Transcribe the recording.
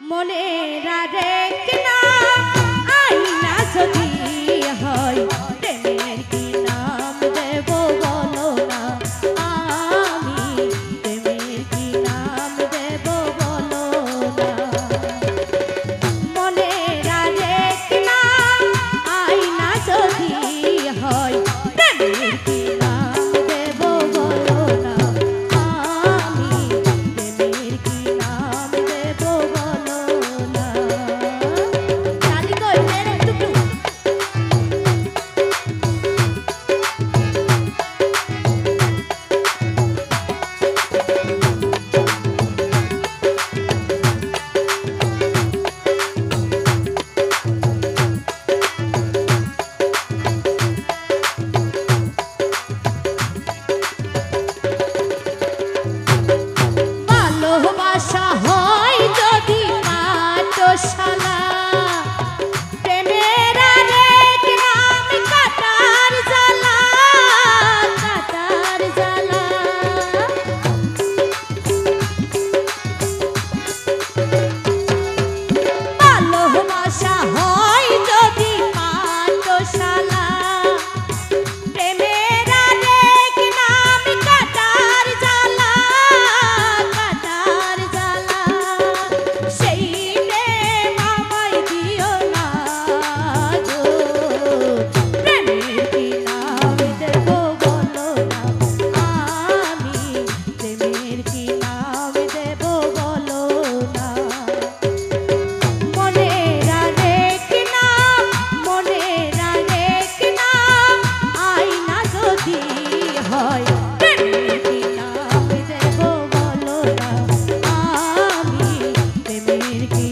মনের আরেক নাম আইনা যদি হয় প্রেমের কি নাম দেব বলো না আমি প্রেমের কি নাম দেব বলো না মনের আরেক নাম আইনা যদি হয় প্রেমের কি নাম দেব বলো না আমি প্রেমের কি নাম দেব বলো না শাদি কইলে টুকু ভালোবাসা হয় যদি পাঠশালা প্রেমের আরেক নাম কাটার জ্বালা কাটার জ্বালা ভালোবাসা হয় যদি পাঠশালা প্রেমের আরেক নাম কাটার জ্বালা কাটার জ্বালা সেই প্রেম আমায় দিও না গো প্রেমের কি নাম দেব বলো না আমি প্রেমের কি নাম দেব বলো না মনের আরেক নাম আইনা যদি হয় প্রেমের কি নাম দেব বলো না আমি প্রেমের কি